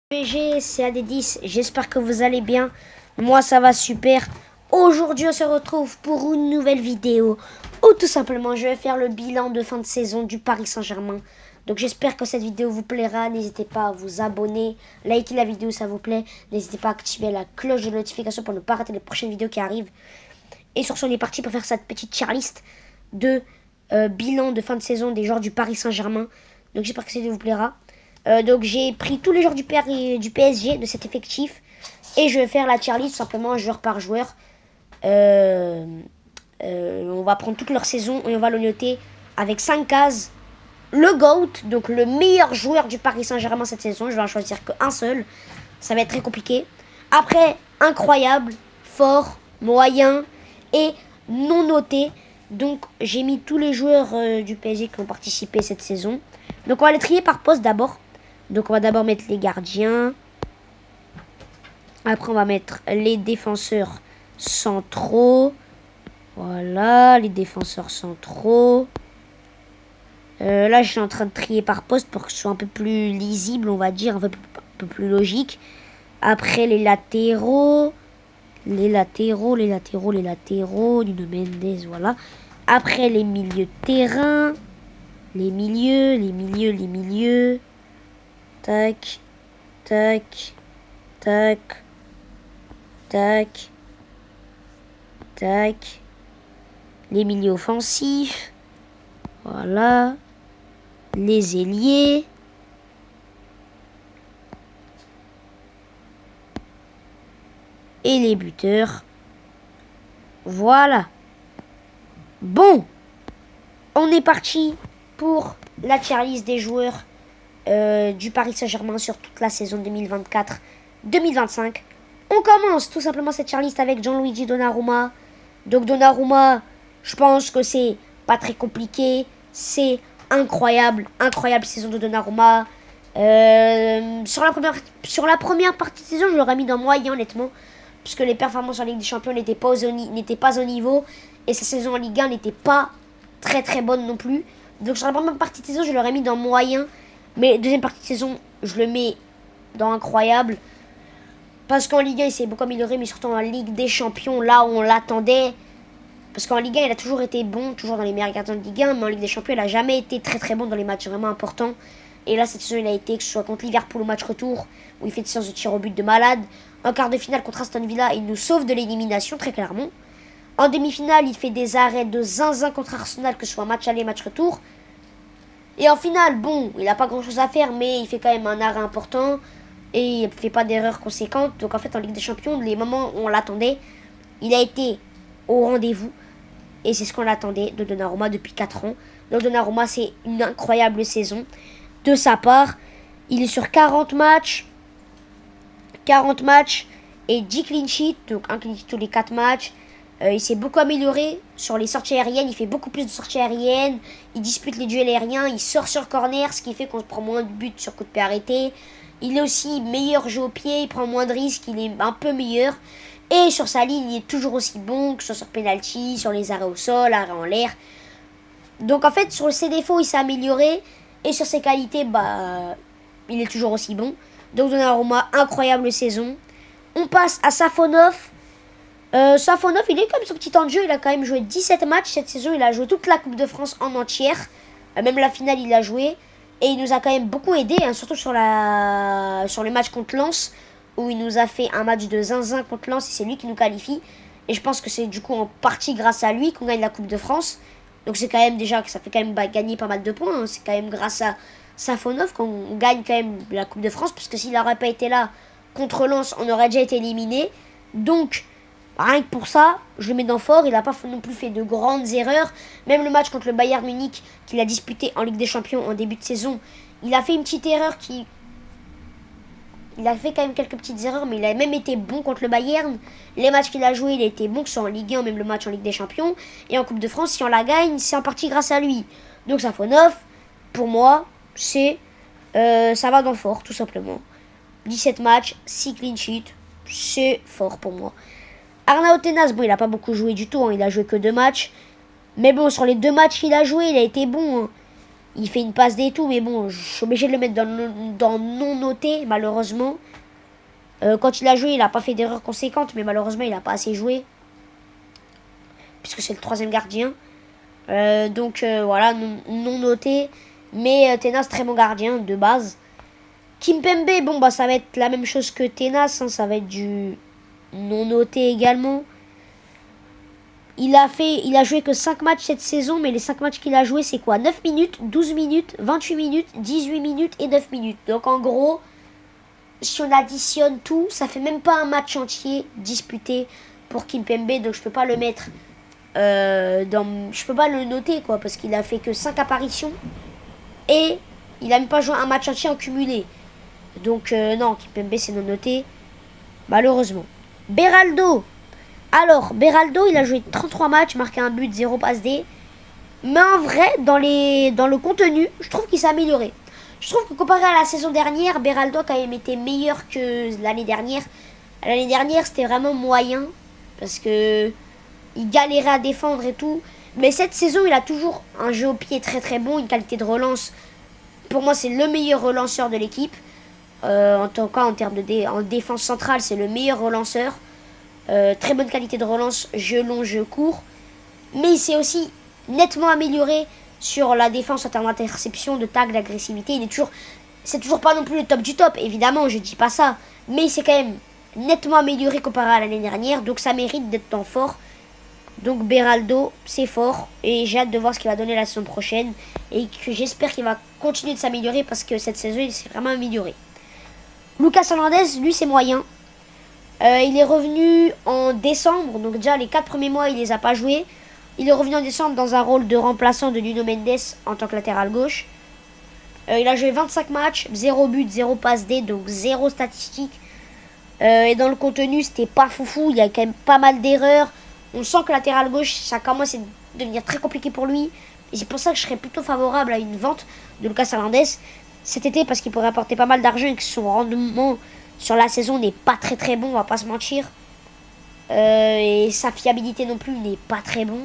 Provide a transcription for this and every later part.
PG, c'est AD10, j'espère que vous allez bien. Moi ça va super. Aujourd'hui on se retrouve pour une nouvelle vidéo où tout simplement je vais faire le bilan de fin de saison du Paris Saint-Germain. Donc j'espère que cette vidéo vous plaira. N'hésitez pas à vous abonner, liker la vidéo si ça vous plaît. N'hésitez pas à activer la cloche de notification pour ne pas rater les prochaines vidéos qui arrivent. Et sur ce on est parti pour faire cette petite tier list de bilan de fin de saison des joueurs du Paris Saint-Germain. Donc j'espère que cette vidéo vous plaira. Donc j'ai pris tous les joueurs du PSG de cet effectif et je vais faire la tier list simplement joueur par joueur. On va prendre toute leur saison et on va le noter avec 5 cases. Le GOAT, donc le meilleur joueur du Paris Saint-Germain cette saison, je vais en choisir qu'un seul. Ça va être très compliqué. Après, incroyable, fort, moyen et non noté. Donc j'ai mis tous les joueurs du PSG qui ont participé cette saison. Donc on va les trier par poste d'abord. Donc on va d'abord mettre les gardiens. Après on va mettre les défenseurs centraux. Voilà, les défenseurs centraux. Là je suis en train de trier par poste pour que ce soit un peu plus lisible, on va dire, un peu plus logique. Après les latéraux. Les latéraux. Nuno Mendes, voilà. Après les milieux de terrain. Les milieux. Tac, tac, tac, tac, tac. Les milieux offensifs. Voilà. Les ailiers. Et les buteurs. Voilà. Bon. On est parti pour la tier list des joueurs du Paris Saint-Germain sur toute la saison 2024-2025. On commence tout simplement cette tier list avec Gianluigi Donnarumma. Donc Donnarumma, je pense que c'est pas très compliqué. C'est incroyable saison de Donnarumma. Sur la première partie de saison, je l'aurais mis dans moyen honnêtement. Puisque les performances en Ligue des Champions n'étaient pas au niveau. Et sa saison en Ligue 1 n'était pas très bonne non plus. Donc sur la première partie de saison, je l'aurais mis dans moyen. Mais deuxième partie de saison, je le mets dans incroyable. Parce qu'en Ligue 1, il s'est beaucoup amélioré, mais surtout en Ligue des Champions, là où on l'attendait. Parce qu'en Ligue 1, il a toujours été bon, toujours dans les meilleurs gardiens de Ligue 1. Mais en Ligue des Champions, il n'a jamais été très bon dans les matchs vraiment importants. Et là, cette saison, il a été, que ce soit contre Liverpool au match retour, où il fait des séances de tir au but de malade. En quart de finale contre Aston Villa, il nous sauve de l'élimination, très clairement. En demi-finale, il fait des arrêts de zinzin contre Arsenal, que ce soit match aller, match retour. Et en finale, bon, il n'a pas grand-chose à faire, mais il fait quand même un arrêt important. Et il ne fait pas d'erreur conséquente. Donc en fait, en Ligue des Champions, les moments où on l'attendait, il a été au rendez-vous. Et c'est ce qu'on attendait de Donnarumma depuis 4 ans. Donc Donnarumma, c'est une incroyable saison de sa part. Il est sur 40 matchs et 10 clean sheets. Donc un clean sheet tous les 4 matchs. Il s'est beaucoup amélioré sur les sorties aériennes. Il fait beaucoup plus de sorties aériennes. Il dispute les duels aériens. Il sort sur corner, ce qui fait qu'on prend moins de buts sur coup de pied arrêté. Il est aussi meilleur jeu au pied. Il prend moins de risques. Il est un peu meilleur. Et sur sa ligne, il est toujours aussi bon, que ce soit sur penalty, sur les arrêts au sol, arrêts en l'air. Donc en fait, sur ses défauts, il s'est amélioré. Et sur ses qualités, il est toujours aussi bon. Donc Donnarumma, incroyable saison. On passe à Safonov. Safonov, il est comme son petit temps de jeu. Il a quand même joué 17 matchs cette saison. Il a joué toute la Coupe de France en entière. Même la finale, il a joué. Et il nous a quand même beaucoup aidé, hein, surtout sur les matchs contre Lens, où il nous a fait un match de zinzin contre Lens et c'est lui qui nous qualifie. Et je pense que c'est du coup en partie grâce à lui qu'on gagne la Coupe de France. Donc c'est quand même déjà que ça fait quand même gagner pas mal de points. Hein. C'est quand même grâce à Safonov qu'on gagne quand même la Coupe de France. Parce que s'il n'aurait pas été là contre Lens, on aurait déjà été éliminé. Donc rien que pour ça, je le mets dans fort. Il n'a pas non plus fait de grandes erreurs. Même le match contre le Bayern Munich qu'il a disputé en Ligue des Champions en début de saison, il a fait une petite erreur Il a fait quand même quelques petites erreurs, mais il a même été bon contre le Bayern. Les matchs qu'il a joués, il a été bon, que ce soit en Ligue 1, même le match en Ligue des Champions. Et en Coupe de France, si on la gagne, c'est en partie grâce à lui. Donc Safonov, pour moi, ça va dans fort, tout simplement. 17 matchs, 6 clean sheets, c'est fort pour moi. Arnaud Tenas, il n'a pas beaucoup joué du tout, hein, il a joué que 2 matchs. Mais bon, sur les 2 matchs qu'il a joué, il a été bon. Hein. Il fait une passe D et tout, mais bon, je suis obligé de le mettre dans non noté, malheureusement. Quand il a joué, il n'a pas fait d'erreur conséquente, mais malheureusement, il n'a pas assez joué. Puisque c'est le troisième gardien. Donc voilà, non noté. Mais Tenas, très bon gardien de base. Kimpembe, bon, bah ça va être la même chose que Tenas. Hein, ça va être du non noté également. Il a joué que 5 matchs cette saison, mais les 5 matchs qu'il a joué, c'est quoi? 9 minutes, 12 minutes, 28 minutes, 18 minutes et 9 minutes. Donc en gros, si on additionne tout, ça fait même pas un match entier disputé pour Kimpembe. Donc je peux pas le mettre je peux pas le noter, quoi, parce qu'il a fait que 5 apparitions et il a même pas joué un match entier en cumulé. Donc non, Kimpembe c'est non noté, malheureusement. Beraldo. Alors, Beraldo, il a joué 33 matchs, marqué un but, 0 passe D. Mais en vrai, dans le contenu, je trouve qu'il s'est amélioré. Je trouve que comparé à la saison dernière, Beraldo a quand même été meilleur que l'année dernière. L'année dernière, c'était vraiment moyen, parce que il galérait à défendre et tout. Mais cette saison, il a toujours un jeu au pied très très bon, une qualité de relance. Pour moi, c'est le meilleur relanceur de l'équipe. En tout cas, en termes en défense centrale, c'est le meilleur relanceur. Très bonne qualité de relance, jeu long, jeu court. Mais il s'est aussi nettement amélioré sur la défense en termes d'interception, de tag, d'agressivité. C'est toujours pas non plus le top du top, évidemment, je dis pas ça. Mais il s'est quand même nettement amélioré comparé à l'année dernière. Donc ça mérite d'être temps fort. Donc Beraldo, c'est fort. Et j'ai hâte de voir ce qu'il va donner la saison prochaine. Et que j'espère qu'il va continuer de s'améliorer parce que cette saison, il s'est vraiment amélioré. Lucas Hernandez, lui, c'est moyen. Il est revenu en décembre, donc déjà les 4 premiers mois il les a pas joués. Il est revenu en décembre dans un rôle de remplaçant de Nuno Mendes en tant que latéral gauche. Il a joué 25 matchs, 0 but, 0 passe D, donc 0 statistique. Et dans le contenu c'était pas foufou, il y a quand même pas mal d'erreurs. On sent que latéral gauche ça commence à devenir très compliqué pour lui. Et c'est pour ça que je serais plutôt favorable à une vente de Lucas Hernandez cet été parce qu'il pourrait apporter pas mal d'argent et que son rendement sur la saison n'est pas très très bon, on va pas se mentir. Et sa fiabilité non plus n'est pas très bon.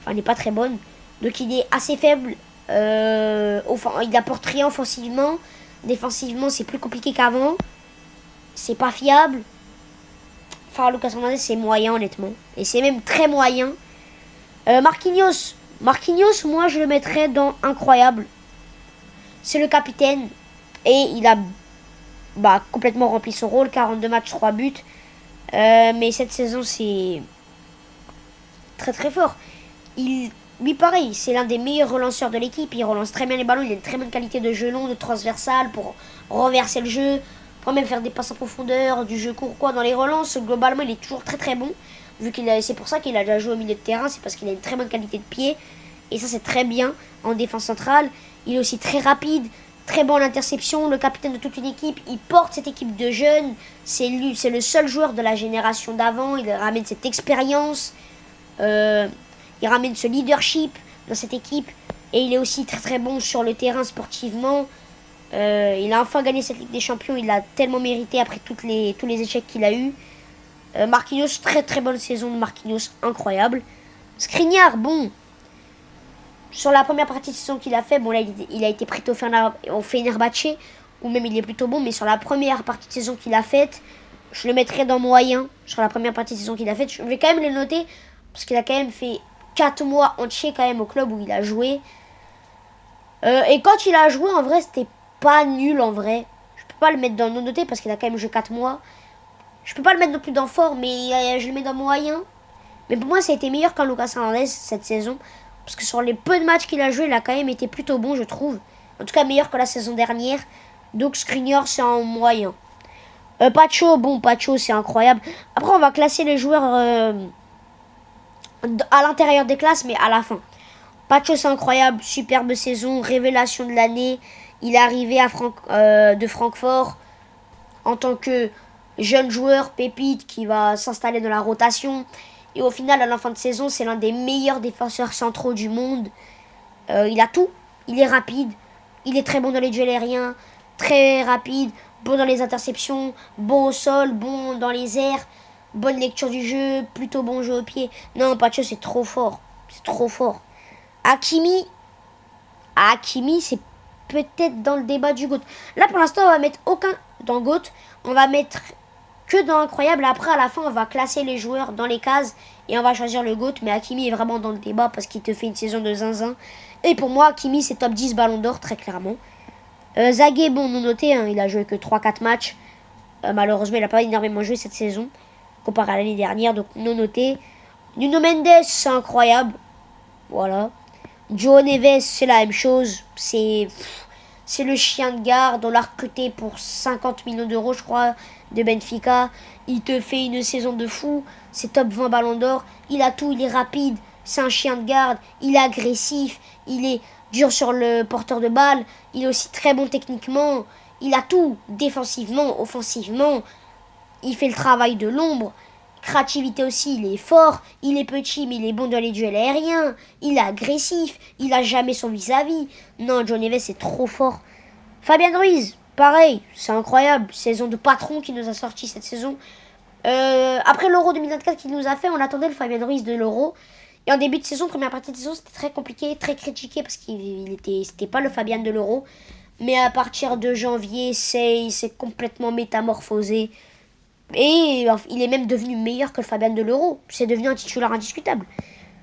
Enfin, n'est pas très bonne. Donc il est assez faible. Il apporte rien offensivement. Défensivement, c'est plus compliqué qu'avant. C'est pas fiable. Enfin, Lucas Hernandez, c'est moyen, honnêtement. Et c'est même très moyen. Marquinhos. Marquinhos, moi, je le mettrais dans incroyable. C'est le capitaine. Et il a complètement rempli son rôle, 42 matchs, 3 buts. Mais cette saison, c'est très très fort. Lui, pareil, c'est l'un des meilleurs relanceurs de l'équipe. Il relance très bien les ballons. Il a une très bonne qualité de jeu long, de transversal pour renverser le jeu, pour même faire des passes en profondeur, du jeu court, quoi. Dans les relances, globalement, il est toujours très très bon. C'est pour ça qu'il a déjà joué au milieu de terrain. C'est parce qu'il a une très bonne qualité de pied. Et ça, c'est très bien en défense centrale. Il est aussi très rapide. Très bon en interception, le capitaine de toute une équipe, il porte cette équipe de jeunes, c'est le seul joueur de la génération d'avant, il ramène cette expérience, il ramène ce leadership dans cette équipe et il est aussi très très bon sur le terrain sportivement. Il a enfin gagné cette Ligue des Champions, il l'a tellement mérité après tous les échecs qu'il a eu. Marquinhos, très très bonne saison de Marquinhos, incroyable. Skriniar, bon, sur la première partie de saison qu'il a fait, bon là il a été prêté au Fenerbahçe, ou même il est plutôt bon, mais sur la première partie de saison qu'il a faite, je le mettrais dans moyen, sur la première partie de saison qu'il a faite. Je vais quand même le noter, parce qu'il a quand même fait 4 mois entiers quand même au club où il a joué. Et quand il a joué, en vrai, c'était pas nul en vrai. Je peux pas le mettre dans non noté, parce qu'il a quand même joué 4 mois. Je peux pas le mettre non plus dans fort, mais je le mets dans moyen. Mais pour moi, ça a été meilleur qu'un Lucas Hernandez cette saison. Parce que sur les peu de matchs qu'il a joué, il a quand même été plutôt bon, je trouve. En tout cas, meilleur que la saison dernière. Donc, Skriniar, c'est en moyen. Pacho, c'est incroyable. Après, on va classer les joueurs à l'intérieur des classes, mais à la fin. Pacho, c'est incroyable. Superbe saison, révélation de l'année. Il est arrivé de Francfort en tant que jeune joueur pépite qui va s'installer dans la rotation. Et au final, à la fin de saison, c'est l'un des meilleurs défenseurs centraux du monde. Il a tout. Il est rapide. Il est très bon dans les duels aériens. Très rapide. Bon dans les interceptions. Bon au sol. Bon dans les airs. Bonne lecture du jeu. Plutôt bon jeu au pied. Non, Pacho, c'est trop fort. C'est trop fort. Hakimi. Hakimi, c'est peut-être dans le débat du GOAT. Là, pour l'instant, on va mettre aucun dans GOAT. On va mettre que dans incroyable. Après, à la fin, on va classer les joueurs dans les cases et on va choisir le GOAT. Mais Hakimi est vraiment dans le débat parce qu'il te fait une saison de zinzin. Et pour moi, Hakimi, c'est top 10 Ballon d'Or, très clairement. Zagué, bon, non noté, hein, il a joué que 3-4 matchs. Malheureusement, il n'a pas énormément joué cette saison, comparé à l'année dernière, donc non noté. Nuno Mendes, c'est incroyable. Voilà. João Neves, c'est la même chose. C'est le chien de garde. On l'a recruté pour 50 millions d'euros, je crois, de Benfica. Il te fait une saison de fou. C'est top 20 Ballon d'Or. Il a tout, il est rapide. C'est un chien de garde. Il est agressif. Il est dur sur le porteur de balle. Il est aussi très bon techniquement. Il a tout, défensivement, offensivement. Il fait le travail de l'ombre. Créativité aussi, il est fort. Il est petit, mais il est bon dans les duels aériens. Il est agressif. Il a jamais son vis-à-vis. Non, João Neves, c'est trop fort. Fabien Ruiz, pareil, c'est incroyable. Saison de patron qui nous a sorti cette saison. Après l'Euro 2024 qu'il nous a fait, on attendait le Fabien Ruiz de l'Euro. Et en début de saison, première partie de saison, c'était très compliqué, très critiqué parce c'était pas le Fabien de l'Euro. Mais à partir de janvier, il s'est complètement métamorphosé. Et il est même devenu meilleur que le Fabien de l'Euro. C'est devenu un titulaire indiscutable.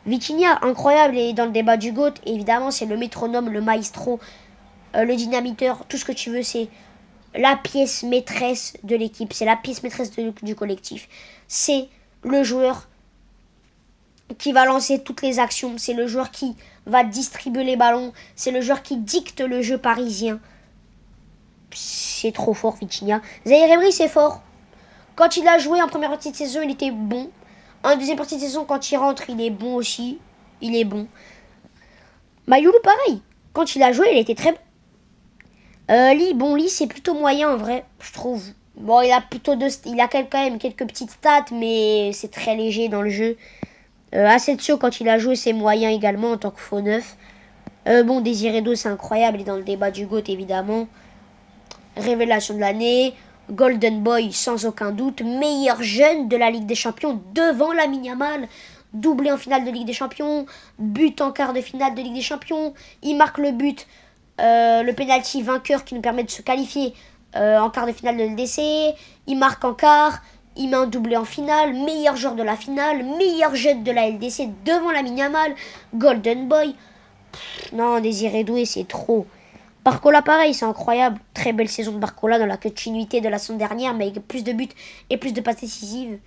Vitinha, incroyable, et dans le débat du GOAT, évidemment, c'est le métronome, le maestro, le dynamiteur, tout ce que tu veux, c'est la pièce maîtresse de l'équipe, c'est la pièce maîtresse du collectif. C'est le joueur qui va lancer toutes les actions, c'est le joueur qui va distribuer les ballons, c'est le joueur qui dicte le jeu parisien. C'est trop fort, Vitinha. Zaïre Emery, c'est fort. Quand il a joué en première partie de saison, il était bon. En deuxième partie de saison, quand il rentre, il est bon aussi. Il est bon. Mayoulou, pareil. Quand il a joué, il était très bon. Lee, c'est plutôt moyen en vrai, je trouve. Bon, il a quand même quelques petites stats, mais c'est très léger dans le jeu. Asensio, quand il a joué, c'est moyen également en tant que faux neuf. Désiré Do, c'est incroyable, il est dans le débat du GOAT évidemment. Révélation de l'année. Golden Boy, sans aucun doute. Meilleur jeune de la Ligue des Champions devant Lamine Yamal. Doublé en finale de Ligue des Champions. But en quart de finale de Ligue des Champions. Il marque le but, le penalty vainqueur qui nous permet de se qualifier en quart de finale de LDC. Il marque en quart. Il met un doublé en finale. Meilleur joueur de la finale. Meilleur jeune de la LDC devant Lamine Yamal. Golden Boy. Non, Désiré Doué, c'est trop. Barcola, pareil, c'est incroyable. Très belle saison de Barcola dans la continuité de la saison dernière, mais avec plus de buts et plus de passes décisives.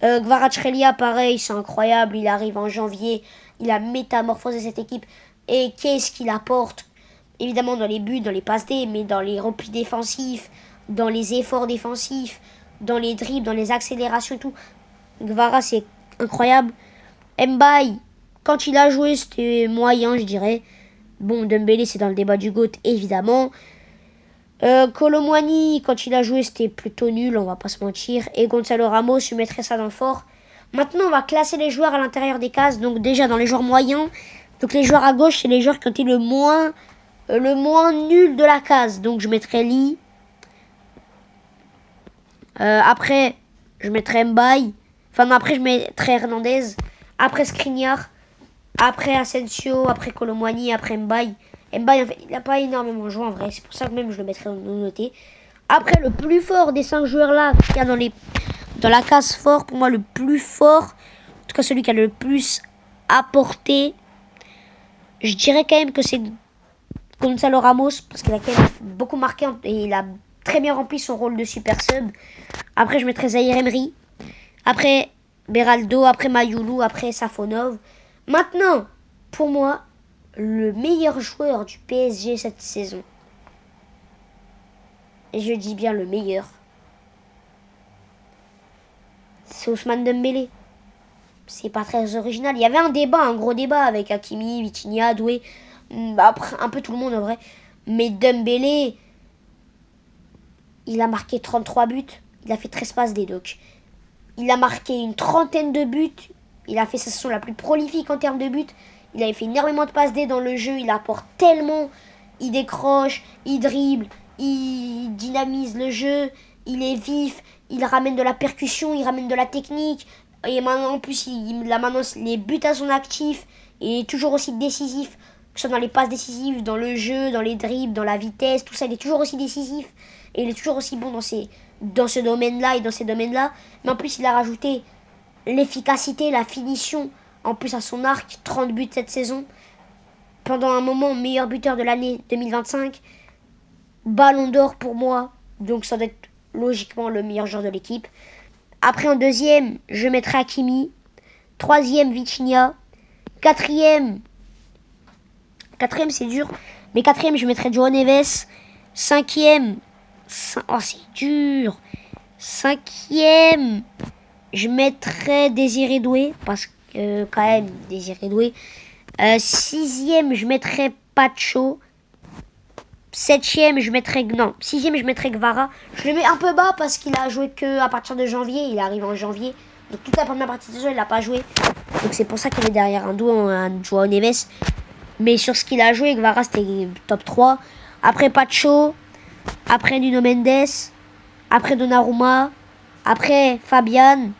Kvaratskhelia, pareil, c'est incroyable. Il arrive en janvier. Il a métamorphosé cette équipe. Et qu'est-ce qu'il apporte? Évidemment, dans les buts, dans les passes D, mais dans les replis défensifs, dans les efforts défensifs, dans les dribbles, dans les accélérations et tout. Kvara, c'est incroyable. Mbaye, quand il a joué, c'était moyen, je dirais. Bon, Dembélé, c'est dans le débat du GOAT, évidemment. Kolo Muani, quand il a joué, c'était plutôt nul, on va pas se mentir. Et Gonzalo Ramos, je mettrais ça dans le fort. Maintenant, on va classer les joueurs à l'intérieur des cases. Donc déjà, dans les joueurs moyens. Donc les joueurs à gauche, c'est les joueurs qui ont été le moins nul de la case. Donc je mettrais Lee. Après, je mettrais Mbaye. Enfin, non, après, je mettrais Hernandez. Après, Skriniar. Après Asensio, après Kolo Muani, après Mbaye. Mbaye, en fait, il n'a pas énormément joué en vrai. C'est pour ça que même je le mettrais non noté. Après, le plus fort des 5 joueurs là, qu'il y a dans la case fort, pour moi, le plus fort, en tout cas celui qui a le plus apporté, je dirais quand même que c'est Gonzalo Ramos, parce qu'il a quand même beaucoup marqué et il a très bien rempli son rôle de super sub. Après, je mettrais Zaïre Emery. Après, Beraldo. Après, Mayoulou. Après, Safonov. Maintenant, pour moi, le meilleur joueur du PSG cette saison, et je dis bien le meilleur, c'est Ousmane Dembélé. C'est pas très original. Il y avait un gros débat avec Hakimi, Vitinha, Doué, après un peu tout le monde en vrai. Mais Dembélé, il a marqué 33 buts, il a fait 13 passes des docs. Il a marqué une trentaine de buts. Il a fait sa saison la plus prolifique en termes de buts. Il avait fait énormément de passes D dans le jeu. Il apporte tellement. Il décroche, il dribble, il dynamise le jeu. Il est vif, il ramène de la percussion, il ramène de la technique. Et maintenant, en plus, il a maintenant les buts à son actif. Il est toujours aussi décisif que ce soit dans les passes décisives, dans le jeu, dans les dribbles, dans la vitesse, tout ça, il est toujours aussi décisif. Et il est toujours aussi bon dans ce domaine-là et dans ces domaines-là. Mais en plus, il a rajouté l'efficacité, la finition, en plus à son arc, 30 buts cette saison. Pendant un moment, meilleur buteur de l'année 2025. Ballon d'or pour moi, donc ça doit être logiquement le meilleur joueur de l'équipe. Après en deuxième, je mettrai Hakimi. Troisième, Vitinha. Quatrième c'est dur, mais quatrième je mettrai João Neves. Cinquième, oh c'est dur. Cinquième, je mettrai Désiré Doué, parce que quand même Désiré Doué. Sixième, je mettrai Pacho. Septième, je mettrai... Non, sixième, je mettrai Kvara. Je le mets un peu bas parce qu'il a joué que à partir de janvier. Il arrive en janvier. Donc toute la première partie de saison, il n'a pas joué. Donc c'est pour ça qu'il est derrière un João Neves. Mais sur ce qu'il a joué, Kvara, c'était top 3. Après Pacho. Après Nuno Mendes. Après Donnarumma. Après Fabian.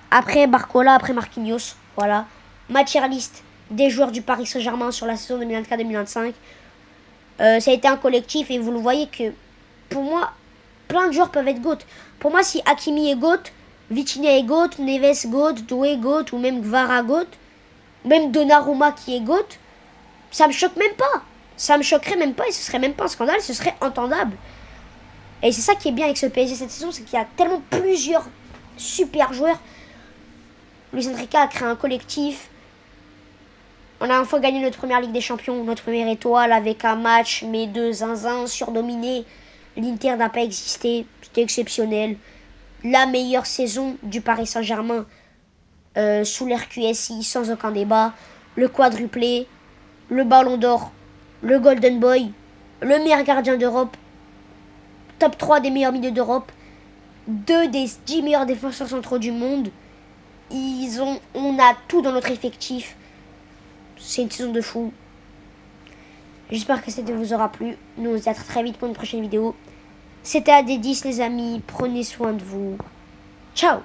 Après Barcola. Après Marquinhos. Voilà. Ma tier list des joueurs du Paris Saint-Germain sur la saison 2024-2025. Ça a été un collectif et vous le voyez que pour moi, plein de joueurs peuvent être GOAT. Pour moi, si Hakimi est GOAT, Vitinha est GOAT, Neves GOAT, Doué GOAT ou même Kvara GOAT, même Donnarumma qui est GOAT, ça me choque même pas. Ça me choquerait même pas et ce serait même pas un scandale, ce serait entendable. Et c'est ça qui est bien avec ce PSG cette saison, c'est qu'il y a tellement plusieurs super joueurs. Luis Enrique a créé un collectif. On a enfin gagné notre première Ligue des Champions, notre première étoile avec un match, mais de zinzin, surdominé. L'Inter n'a pas existé, c'était exceptionnel. La meilleure saison du Paris Saint-Germain sous l'ère QSI, sans aucun débat. Le quadruplé, le Ballon d'Or, le Golden Boy, le meilleur gardien d'Europe, top 3 des meilleurs milieux d'Europe, 2 des 10 meilleurs défenseurs centraux du monde. On a tout dans notre effectif. C'est une saison de fou. J'espère que cette vidéo vous aura plu. Nous on se dit à très vite pour une prochaine vidéo. C'était AD10 les amis. Prenez soin de vous. Ciao.